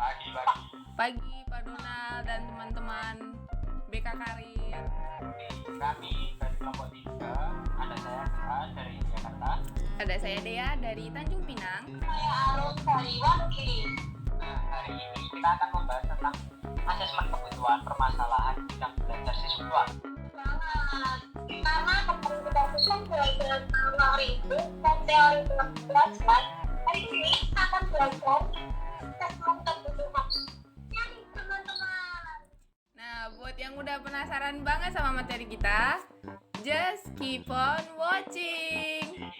Pagi Pak Donald dan teman-teman BK Karir. Kami dari kelompok 3, ada saya Tuhan dari Jakarta. Ada saya Dea dari Tanjung Pinang. Saya Arus dari Wangi. Nah, hari ini kita akan membahas tentang asesmen kebutuhan permasalahan bidang belajar siswa. Banget. Karena kemarin kita susun belajar teori dan teori belajar. Hari ini kita akan belajar asesmen kebutuhan. Jadi teman-teman. Nah, buat yang udah penasaran banget sama materi kita, just keep on watching.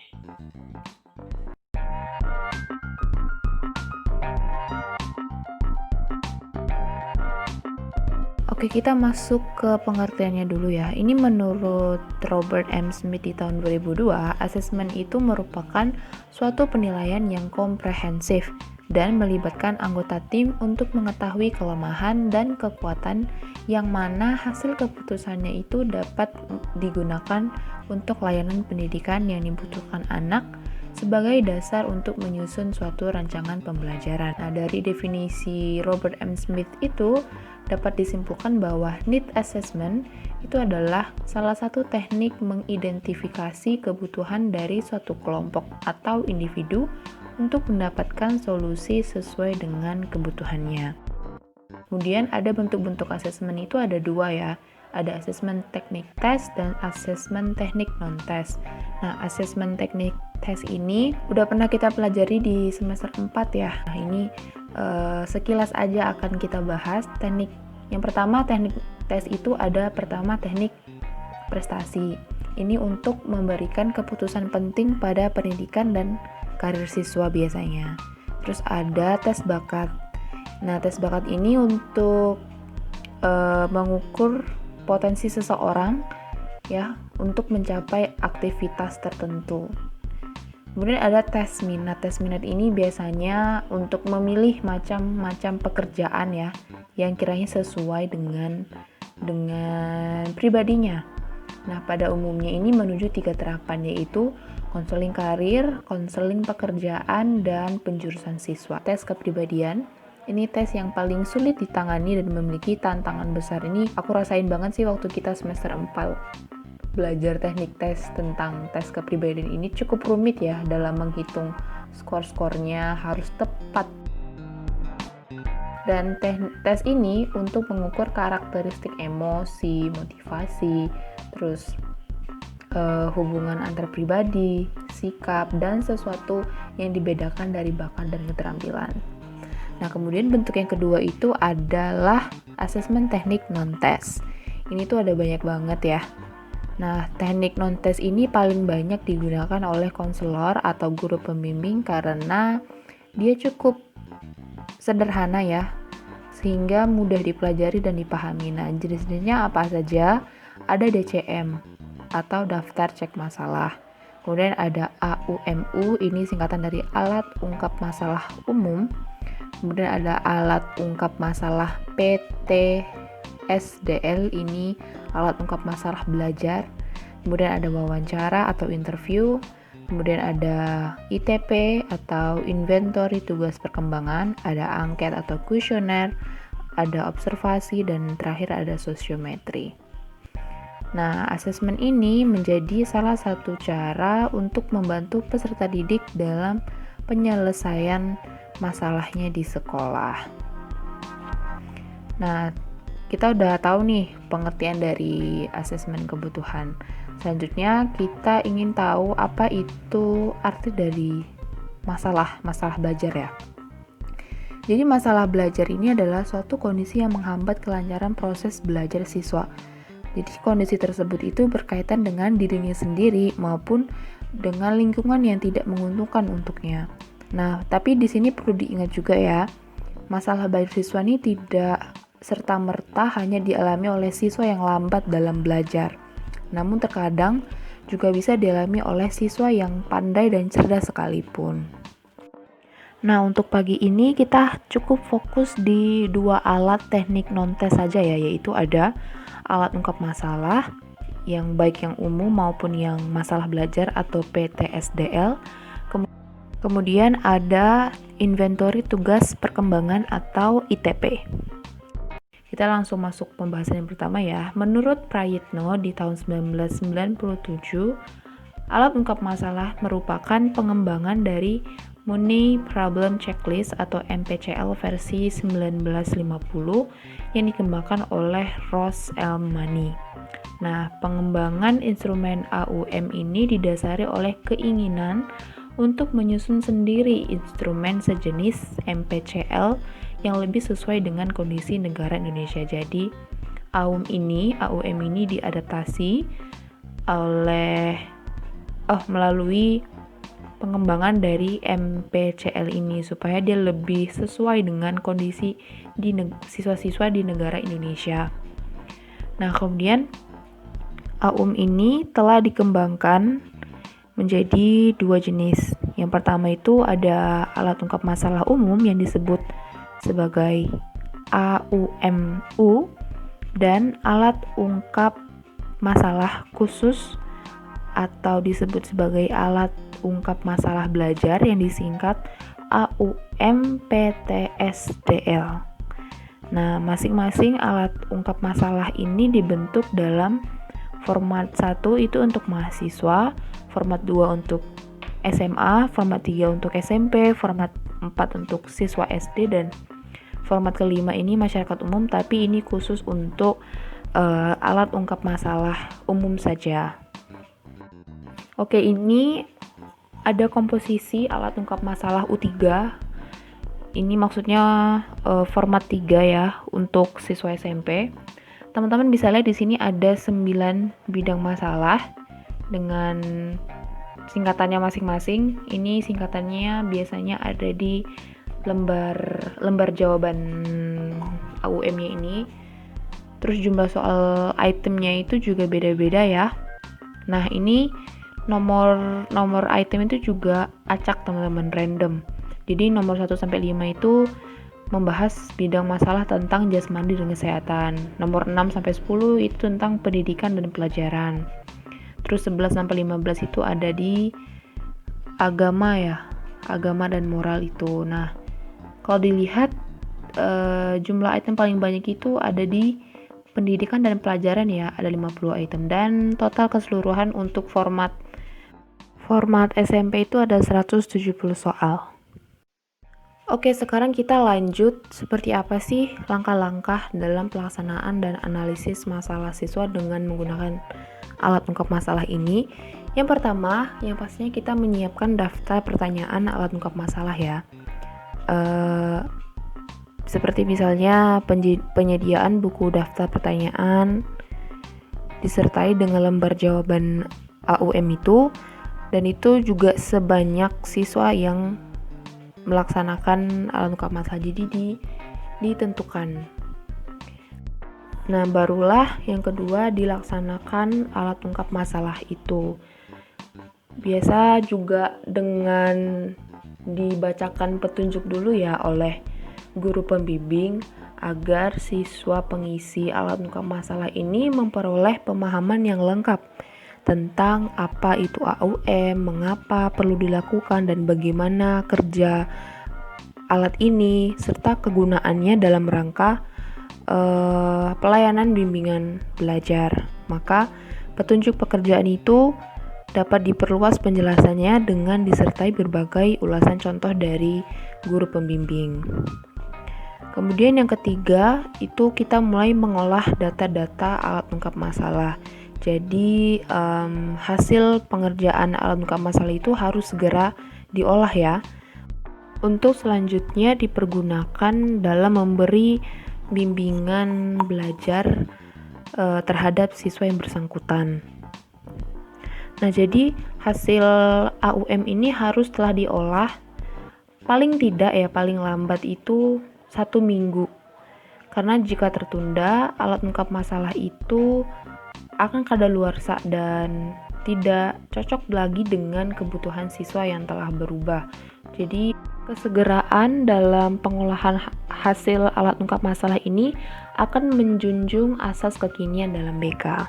Oke, kita masuk ke pengertiannya dulu ya. Ini menurut Robert M. Smith di tahun 2002, asesmen itu merupakan suatu penilaian yang komprehensif dan melibatkan anggota tim untuk mengetahui kelemahan dan kekuatan yang mana hasil keputusannya itu dapat digunakan untuk layanan pendidikan yang dibutuhkan anak sebagai dasar untuk menyusun suatu rancangan pembelajaran. Nah, dari definisi Robert M. Smith itu dapat disimpulkan bahwa need assessment itu adalah salah satu teknik mengidentifikasi kebutuhan dari suatu kelompok atau individu untuk mendapatkan solusi sesuai dengan kebutuhannya. Kemudian ada bentuk-bentuk asesmen itu ada dua ya. Ada asesmen teknik tes dan asesmen teknik non-tes. Nah, asesmen teknik tes ini udah pernah kita pelajari di semester 4 ya. Nah, ini sekilas aja akan kita bahas. Teknik yang pertama, teknik tes itu ada pertama teknik prestasi. Ini untuk memberikan keputusan penting pada pendidikan dan karir siswa biasanya. Terus ada tes bakat. Nah, tes bakat ini untuk mengukur potensi seseorang ya untuk mencapai aktivitas tertentu. Kemudian ada tes minat. Tes minat ini biasanya untuk memilih macam-macam pekerjaan ya yang kiranya sesuai dengan pribadinya. Nah, pada umumnya ini menuju 3 terapan, yaitu konseling karir, konseling pekerjaan, dan penjurusan siswa. Tes kepribadian, ini tes yang paling sulit ditangani dan memiliki tantangan besar. Ini aku rasain banget sih waktu kita semester 4 belajar teknik tes tentang tes kepribadian ini cukup rumit ya dalam menghitung skor-skornya harus tepat. Dan tes ini untuk mengukur karakteristik emosi, motivasi, terus hubungan antar pribadi, sikap, dan sesuatu yang dibedakan dari bakat dan keterampilan. Nah, kemudian bentuk yang kedua itu adalah asesmen teknik non-tes. Ini tuh ada banyak banget ya. Nah, teknik non-tes ini paling banyak digunakan oleh konselor atau guru pembimbing karena dia cukup sederhana ya, sehingga mudah dipelajari dan dipahami. Nah, jenis-jenisnya apa saja? Ada DCM atau daftar cek masalah. Kemudian ada AUMU, ini singkatan dari alat ungkap masalah umum. Kemudian ada alat ungkap masalah PTSDL, ini alat ungkap masalah belajar. Kemudian ada wawancara atau interview. Kemudian ada ITP atau inventory tugas perkembangan, ada angket atau kuesioner, ada observasi, dan terakhir ada sosiometri. Nah, asesmen ini menjadi salah satu cara untuk membantu peserta didik dalam penyelesaian masalahnya di sekolah. Nah, kita udah tahu nih pengertian dari asesmen kebutuhan. Selanjutnya kita ingin tahu apa itu arti dari masalah belajar ya. Jadi masalah belajar ini adalah suatu kondisi yang menghambat kelancaran proses belajar siswa. Jadi kondisi tersebut itu berkaitan dengan dirinya sendiri maupun dengan lingkungan yang tidak menguntungkan untuknya. Nah, tapi di sini perlu diingat juga ya, masalah belajar siswa ini tidak serta-merta hanya dialami oleh siswa yang lambat dalam belajar. Namun terkadang juga bisa dialami oleh siswa yang pandai dan cerdas sekalipun. Nah, untuk pagi ini kita cukup fokus di 2 alat teknik non-tes saja ya, yaitu ada alat ungkap masalah yang baik yang umum maupun yang masalah belajar atau PTSDL. Kemudian ada inventory tugas perkembangan atau ITP. Kita langsung masuk pembahasan yang pertama ya. Menurut Prayitno di tahun 1997, alat ungkap masalah merupakan pengembangan dari Money Problem Checklist atau MPCL versi 1950 yang dikembangkan oleh Ross L. Money. Nah, pengembangan instrumen AUM ini didasari oleh keinginan untuk menyusun sendiri instrumen sejenis MPCL yang lebih sesuai dengan kondisi negara Indonesia. Jadi, AUM ini diadaptasi melalui pengembangan dari MPCL ini supaya dia lebih sesuai dengan kondisi siswa-siswa di negara Indonesia. Nah, kemudian AUM ini telah dikembangkan menjadi dua jenis. Yang pertama itu ada alat ungkap masalah umum yang disebut sebagai AUMU dan alat ungkap masalah khusus atau disebut sebagai alat ungkap masalah belajar yang disingkat AUMPTSDL. Nah, masing-masing alat ungkap masalah ini dibentuk dalam format 1 itu untuk mahasiswa, format 2 untuk SMA, format 3 untuk SMP, format 4 untuk siswa SD, dan format kelima ini masyarakat umum, tapi ini khusus untuk alat ungkap masalah umum saja. Oke, ini ada komposisi alat ungkap masalah U3. Ini maksudnya format 3 ya untuk siswa SMP. Teman-teman bisa lihat di sini ada 9 bidang masalah dengan singkatannya masing-masing. Ini singkatannya biasanya ada di lembar jawaban AUM-nya ini. Terus jumlah soal itemnya itu juga beda-beda ya. Nah, ini nomor item itu juga acak teman-teman, random. Jadi nomor 1 sampai 5 itu membahas bidang masalah tentang jasmani dan kesehatan. Nomor 6 sampai 10 itu tentang pendidikan dan pelajaran. Terus 11 sampai 15 itu ada di agama ya, agama dan moral itu. Nah, kalau dilihat jumlah item paling banyak itu ada di pendidikan dan pelajaran ya, ada 50 item, dan total keseluruhan untuk format SMP itu ada 170 soal. Oke, sekarang kita lanjut seperti apa sih langkah-langkah dalam pelaksanaan dan analisis masalah siswa dengan menggunakan alat ungkap masalah ini. Yang pertama, yang pastinya kita menyiapkan daftar pertanyaan alat ungkap masalah ya. Seperti misalnya penyediaan buku daftar pertanyaan disertai dengan lembar jawaban AUM itu, dan itu juga sebanyak siswa yang melaksanakan alat ungkap masalah, jadi ditentukan. Nah, barulah yang kedua dilaksanakan alat ungkap masalah itu. Biasa juga dengan dibacakan petunjuk dulu ya oleh guru pembimbing agar siswa pengisi alat ungkap masalah ini memperoleh pemahaman yang lengkap tentang apa itu AUM, mengapa perlu dilakukan, dan bagaimana kerja alat ini, serta kegunaannya dalam rangka pelayanan bimbingan belajar. Maka petunjuk pekerjaan itu dapat diperluas penjelasannya dengan disertai berbagai ulasan contoh dari guru pembimbing. Kemudian yang ketiga, itu kita mulai mengolah data-data alat ungkap masalah. Jadi hasil pengerjaan alat ungkap masalah itu harus segera diolah ya, untuk selanjutnya dipergunakan dalam memberi bimbingan belajar terhadap siswa yang bersangkutan. Nah, jadi hasil AUM ini harus telah diolah paling lambat itu 1 minggu. Karena jika tertunda, alat ungkap masalah itu akan kadaluarsa dan tidak cocok lagi dengan kebutuhan siswa yang telah berubah. Jadi kesegeraan dalam pengolahan hasil alat ungkap masalah ini akan menjunjung asas kekinian dalam BK.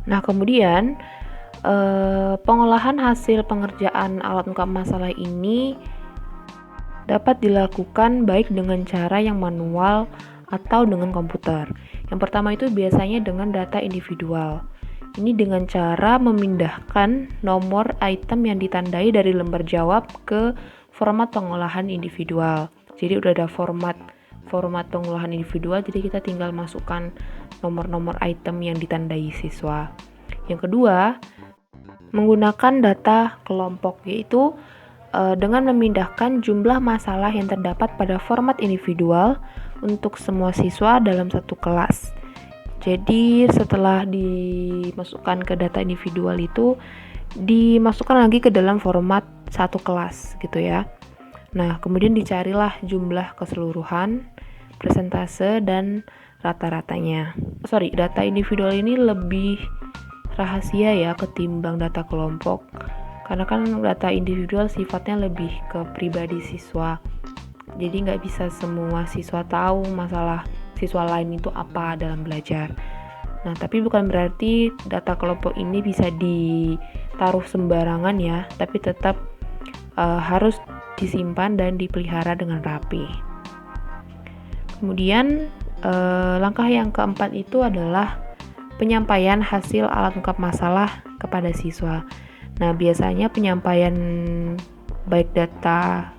Nah, kemudian Pengolahan hasil pengerjaan alat ungkap masalah ini dapat dilakukan baik dengan cara yang manual atau dengan komputer. Yang pertama itu biasanya dengan data individual. Ini dengan cara memindahkan nomor item yang ditandai dari lembar jawab ke format pengolahan individual. Jadi udah ada format pengolahan individual, jadi kita tinggal masukkan nomor-nomor item yang ditandai siswa. Yang kedua, menggunakan data kelompok, yaitu dengan memindahkan jumlah masalah yang terdapat pada format individual untuk semua siswa dalam satu kelas. Jadi setelah dimasukkan ke data individual itu dimasukkan lagi ke dalam format satu kelas gitu ya. Nah, kemudian dicarilah jumlah keseluruhan, persentase, dan rata-ratanya. Data individual ini lebih rahasia ya ketimbang data kelompok, karena kan data individual sifatnya lebih ke pribadi siswa, jadi nggak bisa semua siswa tahu masalah siswa lain itu apa dalam belajar. Nah, tapi bukan berarti data kelompok ini bisa ditaruh sembarangan ya, tapi tetap harus disimpan dan dipelihara dengan rapi. Kemudian langkah yang keempat itu adalah penyampaian hasil alat ungkap masalah kepada siswa. Nah, biasanya penyampaian data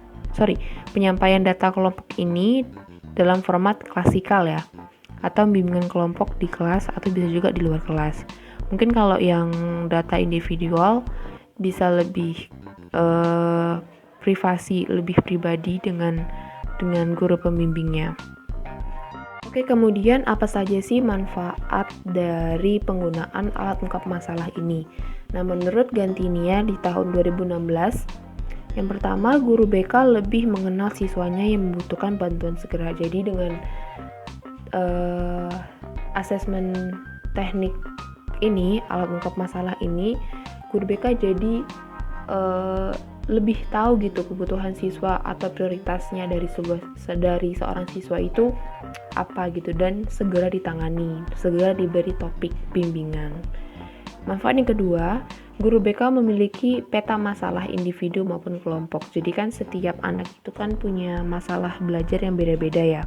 kelompok ini dalam format klasikal ya, atau bimbingan kelompok di kelas atau bisa juga di luar kelas. Mungkin kalau yang data individual bisa lebih privasi, lebih pribadi dengan guru pembimbingnya. Oke, kemudian apa saja sih manfaat dari penggunaan alat ungkap masalah ini? Nah, menurut Gantinia di tahun 2016, yang pertama, guru BK lebih mengenal siswanya yang membutuhkan bantuan segera. Jadi dengan asesmen teknik ini, alat ungkap masalah ini, guru BK jadi lebih tahu gitu kebutuhan siswa atau prioritasnya dari seorang siswa itu apa gitu, dan segera ditangani, segera diberi topik bimbingan. Manfaat yang kedua, guru BK memiliki peta masalah individu maupun kelompok. Jadi kan setiap anak itu kan punya masalah belajar yang beda-beda ya.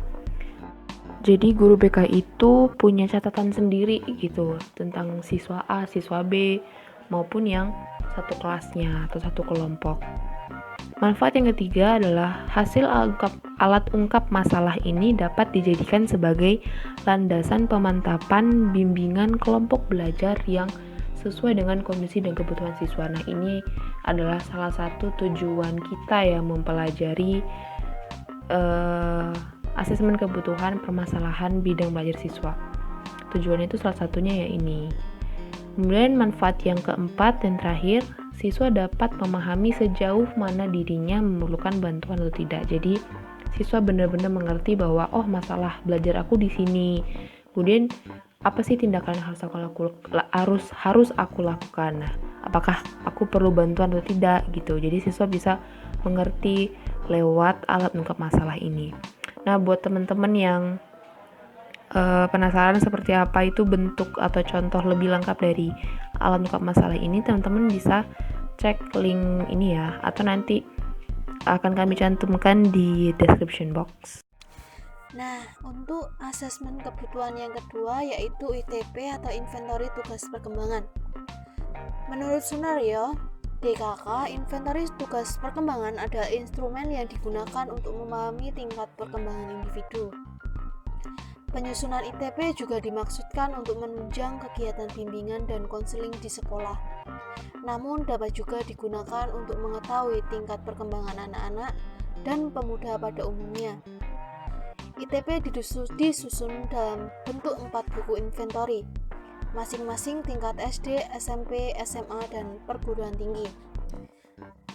Jadi guru BK itu punya catatan sendiri gitu tentang siswa A, siswa B, maupun yang satu kelasnya atau satu kelompok. Manfaat yang ketiga adalah hasil alat ungkap masalah ini dapat dijadikan sebagai landasan pemantapan bimbingan kelompok belajar yang sesuai dengan kondisi dan kebutuhan siswa. Nah, ini adalah salah satu tujuan kita ya mempelajari asesmen kebutuhan permasalahan bidang belajar siswa. Tujuan itu salah satunya ya ini. Kemudian manfaat yang keempat dan terakhir, siswa dapat memahami sejauh mana dirinya memerlukan bantuan atau tidak. Jadi siswa benar-benar mengerti bahwa masalah belajar aku di sini. Kemudian apa sih tindakan yang harus aku lakukan? Nah, apakah aku perlu bantuan atau tidak gitu. Jadi siswa bisa mengerti lewat alat ungkap masalah ini. Nah, buat teman-teman yang penasaran seperti apa itu bentuk atau contoh lebih lengkap dari alat ungkap masalah ini, teman-teman bisa cek link ini ya, atau nanti akan kami cantumkan di description box. Nah, untuk asesmen kebutuhan yang kedua yaitu ITP atau Inventory Tugas Perkembangan. Menurut Sunario, DKK, Inventory Tugas Perkembangan adalah instrumen yang digunakan untuk memahami tingkat perkembangan individu. Penyusunan ITP juga dimaksudkan untuk menunjang kegiatan bimbingan dan konseling di sekolah. Namun dapat juga digunakan untuk mengetahui tingkat perkembangan anak-anak dan pemuda pada umumnya. ITP disusun dalam bentuk 4 buku inventory, masing-masing tingkat SD, SMP, SMA, dan perguruan tinggi.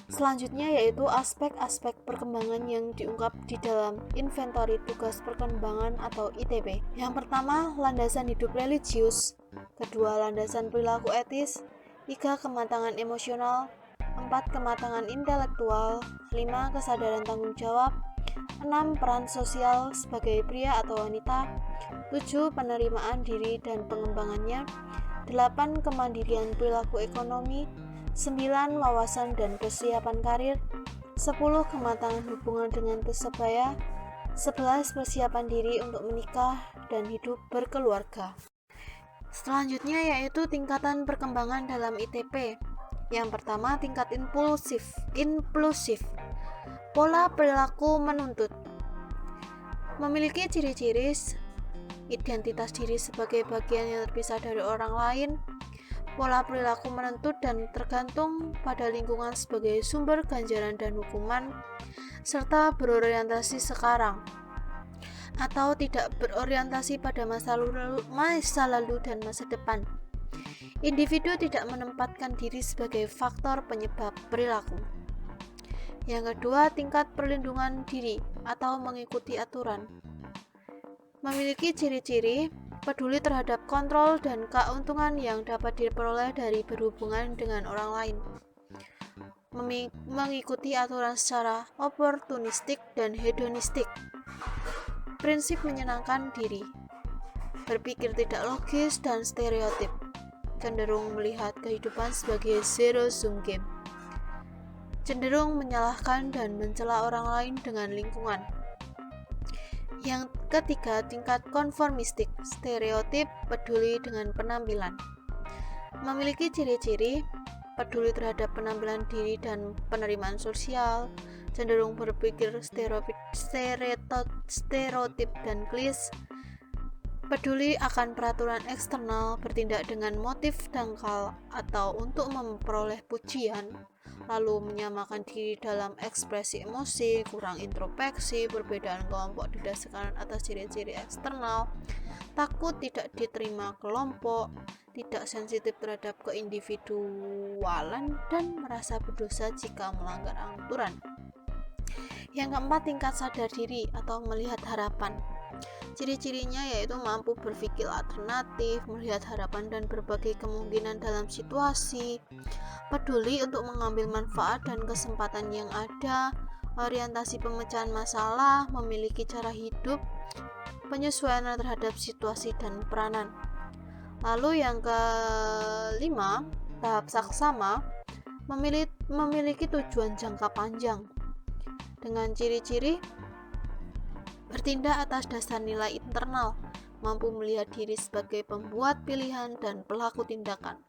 Selanjutnya yaitu aspek-aspek perkembangan yang diungkap di dalam Inventory Tugas Perkembangan atau ITP. Yang pertama, landasan hidup religius. Kedua, landasan perilaku etis. 3, kematangan emosional. 4, kematangan intelektual. 5, kesadaran tanggung jawab. 6, peran sosial sebagai pria atau wanita. 7, penerimaan diri dan pengembangannya. 8. Kemandirian perilaku ekonomi, 9. Wawasan dan persiapan karir, 10. Kematangan hubungan dengan persebaya, 11. Persiapan diri untuk menikah dan hidup berkeluarga. Selanjutnya yaitu tingkatan perkembangan dalam ITP. Yang pertama, tingkat impulsif, pola perilaku menuntut. Memiliki ciri-ciri identitas diri sebagai bagian yang terpisah dari orang lain, pola perilaku menuntut dan tergantung pada lingkungan sebagai sumber ganjaran dan hukuman, serta berorientasi sekarang atau tidak berorientasi pada masa lalu dan masa depan. Individu tidak menempatkan diri sebagai faktor penyebab perilaku. Yang kedua, tingkat perlindungan diri atau mengikuti aturan. Memiliki ciri-ciri peduli terhadap kontrol dan keuntungan yang dapat diperoleh dari berhubungan dengan orang lain. Mengikuti aturan secara oportunistik dan hedonistik. Prinsip menyenangkan diri. Berpikir tidak logis dan stereotip. Cenderung melihat kehidupan sebagai zero-sum game. Cenderung menyalahkan dan mencela orang lain dengan lingkungan. Yang ketiga, tingkat konformistik, stereotip, peduli dengan penampilan. Memiliki ciri-ciri peduli terhadap penampilan diri dan penerimaan sosial, cenderung berpikir stereotip dan klise, peduli akan peraturan eksternal, bertindak dengan motif dangkal atau untuk memperoleh pujian, lalu menyamakan diri dalam ekspresi emosi, kurang introspeksi, perbedaan kelompok didasarkan atas ciri-ciri eksternal, takut tidak diterima kelompok, tidak sensitif terhadap keindividualan, dan merasa berdosa jika melanggar aturan. Yang keempat, tingkat sadar diri atau melihat harapan. Ciri-cirinya yaitu mampu berpikir alternatif, melihat harapan dan berbagai kemungkinan dalam situasi, peduli untuk mengambil manfaat dan kesempatan yang ada, orientasi pemecahan masalah, memiliki cara hidup, penyesuaian terhadap situasi dan peranan. Lalu yang kelima, tahap saksama, memiliki tujuan jangka panjang dengan ciri-ciri bertindak atas dasar nilai internal, mampu melihat diri sebagai pembuat pilihan dan pelaku tindakan,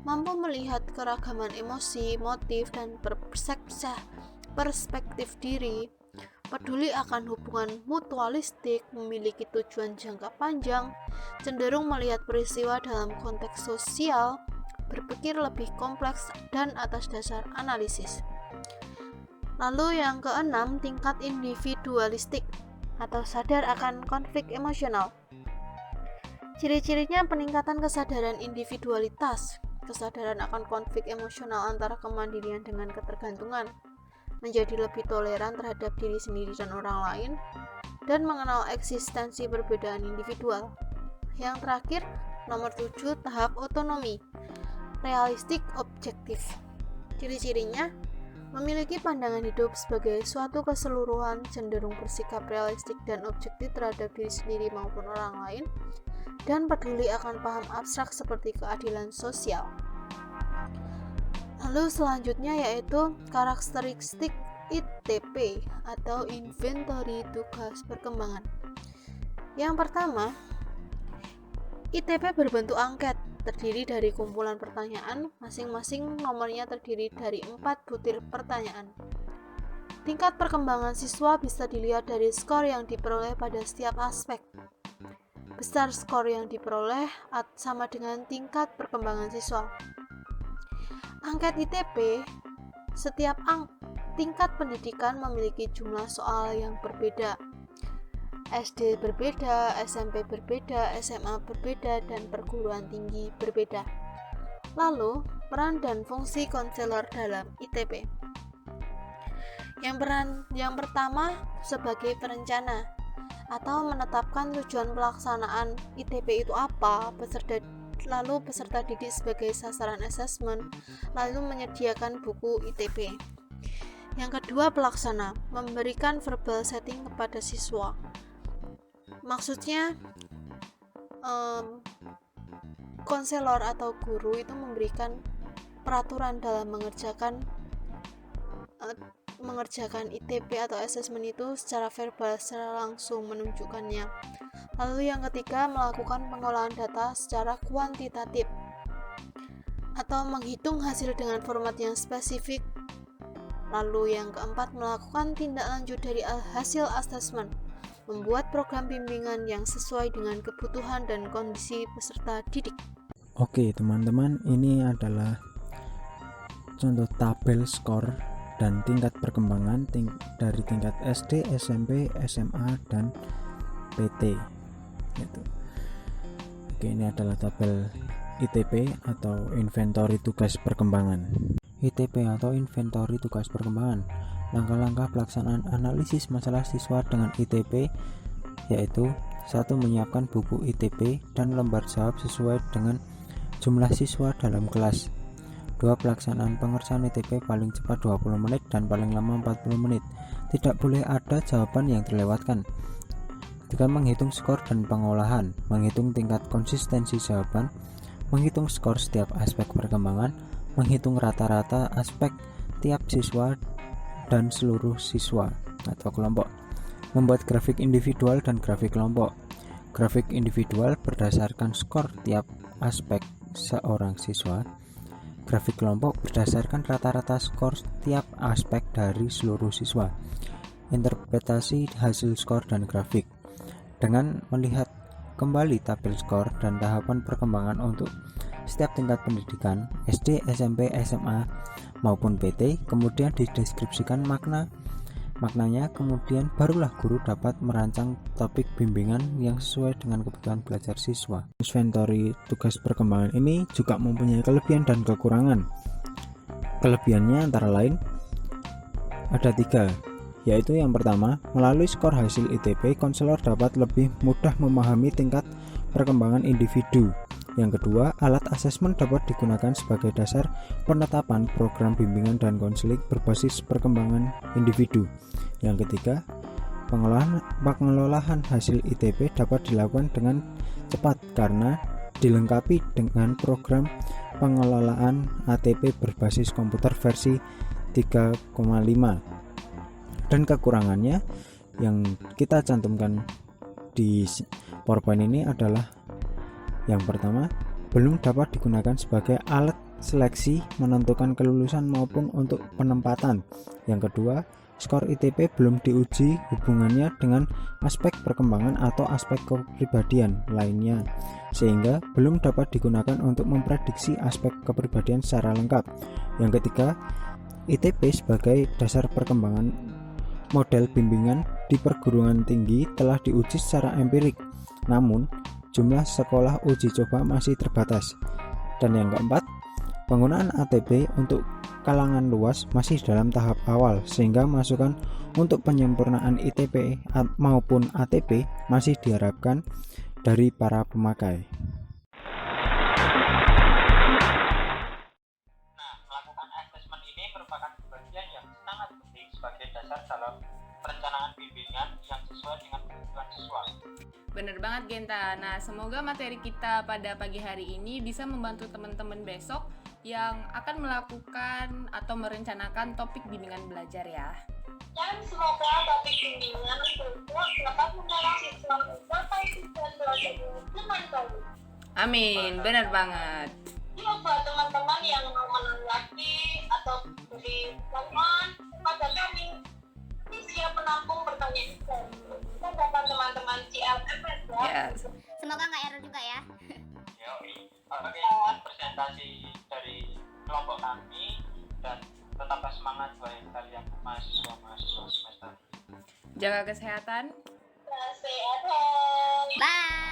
mampu melihat keragaman emosi, motif, dan perspektif diri, peduli akan hubungan mutualistik, memiliki tujuan jangka panjang, cenderung melihat peristiwa dalam konteks sosial, berpikir lebih kompleks dan atas dasar analisis. Lalu yang keenam, tingkat individualistik atau sadar akan konflik emosional. Ciri-cirinya peningkatan kesadaran individualitas, kesadaran akan konflik emosional antara kemandirian dengan ketergantungan, menjadi lebih toleran terhadap diri sendiri dan orang lain, dan mengenal eksistensi perbedaan individual. Yang terakhir, nomor 7, tahap otonomi, realistik objektif. Ciri-cirinya memiliki pandangan hidup sebagai suatu keseluruhan, cenderung bersikap realistik dan objektif terhadap diri sendiri maupun orang lain, dan peduli akan paham abstrak seperti keadilan sosial. Lalu selanjutnya yaitu karakteristik ITP atau inventory tugas perkembangan. Yang pertama, ITP berbentuk angket, terdiri dari kumpulan pertanyaan, masing-masing nomornya terdiri dari 4 butir pertanyaan. Tingkat perkembangan siswa bisa dilihat dari skor yang diperoleh pada setiap aspek. Besar skor yang diperoleh sama dengan tingkat perkembangan siswa. Angket ITP, setiap tingkat pendidikan memiliki jumlah soal yang berbeda. SD berbeda, SMP berbeda, SMA berbeda, dan perguruan tinggi berbeda. Lalu, peran dan fungsi konselor dalam ITP. Yang pertama, sebagai perencana atau menetapkan tujuan pelaksanaan ITP itu apa, lalu peserta didik sebagai sasaran asesmen, lalu menyediakan buku ITP. Yang kedua, pelaksana, memberikan verbal setting kepada siswa. Maksudnya konselor atau guru itu memberikan peraturan dalam mengerjakan ITP atau asesmen itu secara verbal, secara langsung menunjukkannya. Lalu yang ketiga, melakukan pengolahan data secara kuantitatif atau menghitung hasil dengan format yang spesifik. Lalu yang keempat, melakukan tindak lanjut dari hasil asesmen, membuat program bimbingan yang sesuai dengan kebutuhan dan kondisi peserta didik. Oke teman-teman, ini adalah contoh tabel skor dan tingkat perkembangan dari tingkat SD, SMP, SMA, dan PT gitu. Oke, ini adalah tabel ITP atau inventory tugas perkembangan. ITP atau inventory tugas perkembangan, langkah-langkah pelaksanaan analisis masalah siswa dengan ITP yaitu 1. Menyiapkan buku ITP dan lembar jawab sesuai dengan jumlah siswa dalam kelas. 2. Pelaksanaan pengerjaan ITP paling cepat 20 menit dan paling lama 40 menit. Tidak boleh ada jawaban yang terlewatkan. 3. Menghitung skor dan pengolahan, menghitung tingkat konsistensi jawaban, menghitung skor setiap aspek perkembangan, menghitung rata-rata aspek tiap siswa dan seluruh siswa atau kelompok. Membuat grafik individual dan grafik kelompok. Grafik individual berdasarkan skor tiap aspek seorang siswa. Grafik kelompok berdasarkan rata-rata skor tiap aspek dari seluruh siswa. Interpretasi hasil skor dan grafik dengan melihat kembali tabel skor dan tahapan perkembangan untuk setiap tingkat pendidikan SD, SMP, SMA maupun PT, kemudian dideskripsikan maknanya, kemudian barulah guru dapat merancang topik bimbingan yang sesuai dengan kebutuhan belajar siswa. Inventory tugas perkembangan ini juga mempunyai kelebihan dan kekurangan. Kelebihannya antara lain ada 3, yaitu yang pertama, melalui skor hasil ITP, konselor dapat lebih mudah memahami tingkat perkembangan individu. Yang kedua, alat asesmen dapat digunakan sebagai dasar penetapan program bimbingan dan konseling berbasis perkembangan individu. Yang ketiga, pengelolaan hasil ITP dapat dilakukan dengan cepat karena dilengkapi dengan program pengelolaan ATP berbasis komputer versi 3,5. Dan kekurangannya yang kita cantumkan di PowerPoint ini adalah yang pertama, belum dapat digunakan sebagai alat seleksi menentukan kelulusan maupun untuk penempatan. Yang kedua, skor ITP belum diuji hubungannya dengan aspek perkembangan atau aspek kepribadian lainnya, sehingga belum dapat digunakan untuk memprediksi aspek kepribadian secara lengkap. Yang ketiga, ITP sebagai dasar perkembangan model bimbingan di perguruan tinggi telah diuji secara empirik, namun jumlah sekolah uji coba masih terbatas. Dan yang keempat, penggunaan ATP untuk kalangan luas masih dalam tahap awal, sehingga masukan untuk penyempurnaan ITP maupun ATP masih diharapkan dari para pemakai. Nah, melakukan asesmen ini merupakan bagian yang sangat penting sebagai dasar dalam perencanaan bimbingan yang sesuai dengan kebutuhan siswa. Bener banget Genta. Nah, semoga materi kita pada pagi hari ini bisa membantu teman-teman besok yang akan melakukan atau merencanakan topik bimbingan belajar ya. Dan semoga topik bimbingan itu dapat mendorong siswa mencapai tujuan belajar dengan baik. Amin, benar banget. Yuk buat teman-teman yang mau menanggapi atau beri pertanyaan kepada kami, kami siap menampung pertanyaan dan dapat teman-teman CLMS ya. Yes. Semoga nggak error juga ya. Oke, dan presentasi dari kelompok kami dan tetaplah semangat buat kalian mahasiswa semester. Jaga kesehatan. Stay at home. Bye.